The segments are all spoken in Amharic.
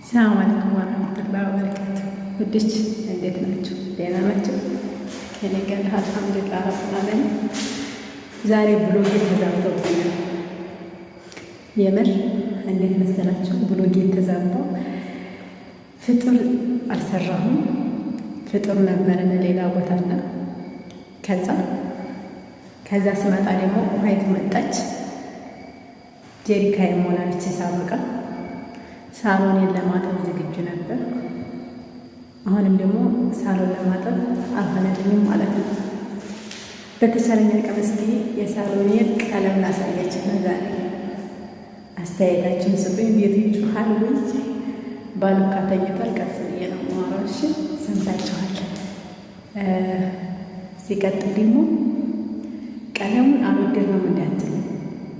ሰላም አለይኩም ወራህመቱላሂ ወበረካቱ። ውዶች እንዴት ናችሁ? ደህና ናችሁ? ከኔ ጋር አልሐምዱሊላህ ረብል ዓለሚን። ዛሬ ብሎጌ ተዛብቶብኛል። የምር እንዴት መሰላችሁ? ብሎጌ ተዛብቶ ፍጡር አልሰራሁም። ፍጡር ነበረ ሌላ ቦታና ከዛ ስመጣ ደግሞ ውሃይት መጣች። ጀሪካ የሞላች ሳበቃ ሳሎኔን ለማጠብ ዝግጁ ነበር። አሁንም ደግሞ ሳሎን ለማጠብ አልሆነልኝም ማለት ነው። በተቻለኝ አቅም እስኪ የሳሎኔን ቀለም ላሳያችሁ ነው ዛሬ። አስተያየታችሁን ስጡኝ። ቤቱ ይጮሃል ወይ? ባሉካ ተኝቷል። ቀስ ብዬ ነው የማወራው። እሺ ሰምታችኋል። ሲቀጥል ደግሞ ቀለሙን አልወደድነውም እንዳትሉ፣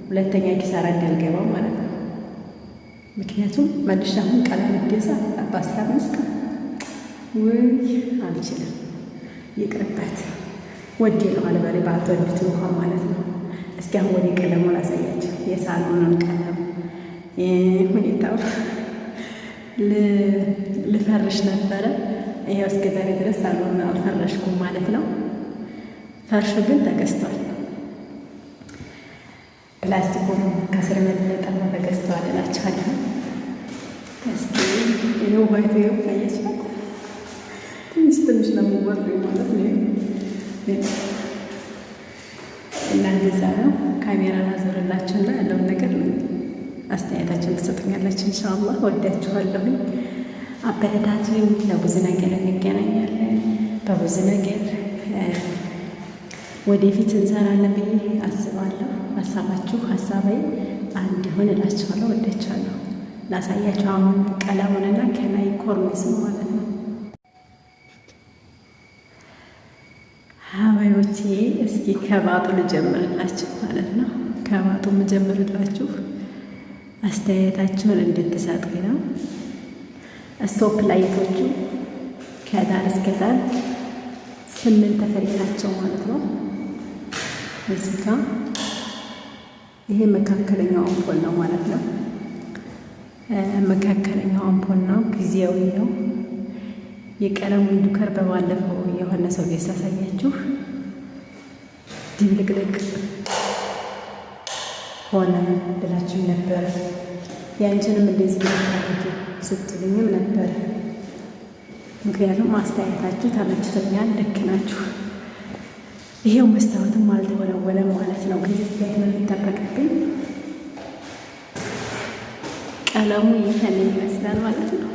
ሁለተኛ ኪሳራ እንዳልገባ ማለት ነው። ምክንያቱም መልሻ አሁን ቀለም እደዛ በ15 ቀን ወይ አልችልም፣ ይቅርበት። ወዴ ነው አልበሬ ባትወዱት እንኳን ማለት ነው። እስኪ አሁን ወደ ቀለሙ ላሳያቸው። የሳሎኑን ቀለም ሁኔታው ልፈርሽ ነበረ። ይሄው እስከ ዛሬ ድረስ ሳሎን አልፈረሽኩም ማለት ነው። ፈርሹ ግን ተገዝቷል። ፕላስቲኩ ከስር መለጠማ ተገዝተዋል እላችኋለሁ። እስኪ ይኸው ዋይቶ ያያችኋል። ትንሽ ነው የሚወርደው ማለት ነው። እና እንደዛ ነው። ካሜራ ላዞርላችሁና ያለውን ነገር አስተያየታችሁን ትሰጡኛላችሁ። ኢንሻአላህ ወዳችኋለሁ። አበረታቱኝ። ለብዙ ነገር እንገናኛለን። በብዙ ነገር ወደፊት እንሰራለን ብዬ አስባለሁ። ሀሳባችሁ ሀሳቤ አንድ ይሁን እላችኋለሁ። ወዳችኋለሁ። ላሳያችሁ አሁን ቀለሙንና ከላይ ኮርኒስ ማለት ነው። ሀባዮቼ እስኪ ከባጡ ልጀምርላችሁ ማለት ነው። ከባጡ የምጀምርላችሁ አስተያየታችሁን እንድትሰጡኝ ነው። ስቶፕ ላይቶቹ ከዳር እስከ ዳር 8 ፍሬ ናቸው ማለት ነው። እዚህ ጋ ይሄ መካከለኛው አምፖል ነው ማለት ነው። መካከለኛው አምፖል ነው፣ ጊዜያዊ ነው። የቀለሙን ዱከር በባለፈው የሆነ ሰው ቤት ሳሳያችሁ ድብልቅልቅ ሆነ ብላችሁ ነበር። ያንቺንም እንደዚህ ስትሉኝም ነበር። ምክንያቱም አስተያየታችሁ ተመችቶኛል። ልክ ናችሁ። ይሄው መስታወትም አልተወለወለም ማለት ነው። ከዚህ ላይ ምን ይጠበቅብኝ? ቀለሙ ይሄን ይመስላል ማለት ነው።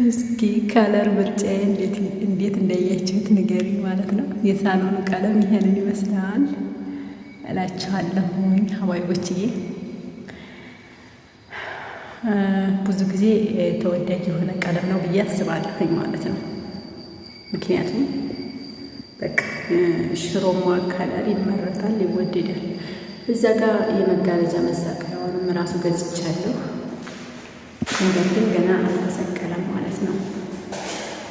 እስኪ ከለር ምርጫዬ እንዴት እንዳያችሁት ንገሪ ማለት ነው። የሳሎኑ ቀለም ይሄንን ይመስላል እላችኋለሁ ሀባይቦችዬ። ብዙ ጊዜ ተወዳጅ የሆነ ቀለም ነው ብዬ አስባለሁኝ ማለት ነው። ምክንያቱም በቃ ሽሮማ ከለር ይመረጣል፣ ይወደዳል። እዛ ጋር የመጋረጃ መሳቀያውንም ራሱ ገዝቻለሁ። ነገር ግን ገና አልተሰቀለም ማለት ነው።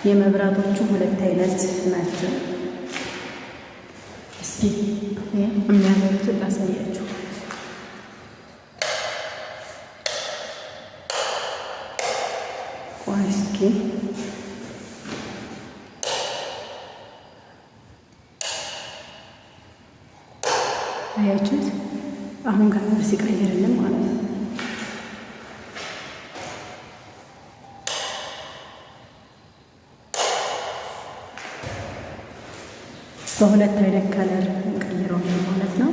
የመብራቶቹ 2 አይነት ናቸው። እስኪ የሚያበሩትን ላሳያችሁ። እስኪ አያችሁት? አሁን ከለር ሲቀይርልን ማለት ነው። በ2 አይነት ከለር ቀይረው ማለት ነው።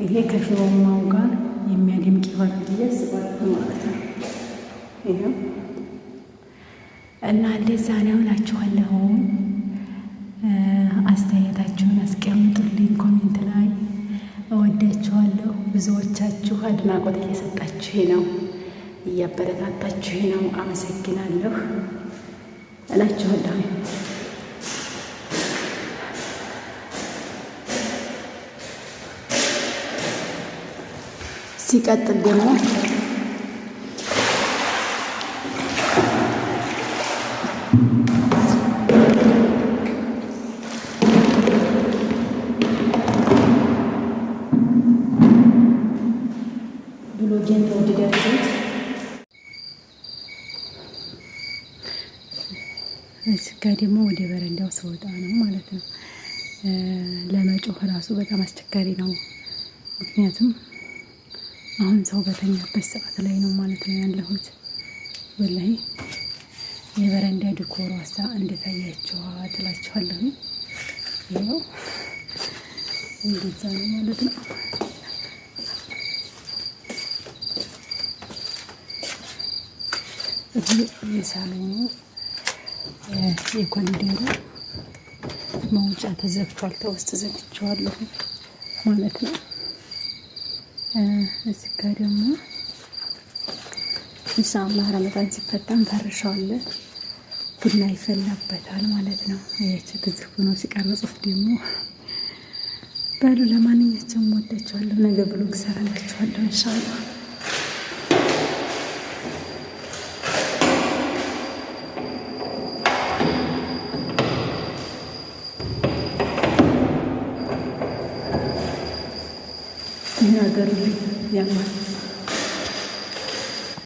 ይሄ ከሽሮማው ጋር የሚያደምቅ ይሆናል ብዬ አስባለሁ ማለት ነው። ይሄው እና እንደዛ ነው እላችኋለሁ። አስተያየታችሁን አስቀምጡልኝ ኮሜንት ላይ። እወዳችኋለሁ። ብዙዎቻችሁ አድናቆት እየሰጣችሁ ነው፣ እያበረታታችሁ ነው። አመሰግናለሁ እላችኋለሁ። ሲቀጥል ደግሞ ጋ ደግሞ ወደ በረንዳው ስወጣ ነው ማለት ነው። ለመጮህ ራሱ በጣም አስቸጋሪ ነው። ምክንያቱም አሁን ሰው በተኛበት ሰዓት ላይ ነው ማለት ነው ያለሁት። ወላሂ የበረንዳ ዲኮሩ እንዴት አያችኋት እላችኋለሁ። ይኸው እንደዛ ነው ማለት ነው። ይህ የሳሎኑ የኮሪደሩ መውጫ ተዘግቷል። ተውስጥ ዘግቼዋለሁ ማለት ነው። እዚህ ጋር ደግሞ ኢንሻአላህ ረመዳን ሲፈታም ፈርሻለሁ። ቡና ይፈላበታል ማለት ነው። አያችሁ ግዝፍ ሆኖ ሲቀርጹት ደግሞ በሉ። ለማንኛቸውም ወዳችኋለሁ። ነገ ብሎግ ሰራላችኋለሁ ኢንሻአላህ። ሀገሩ ላይ ያማል።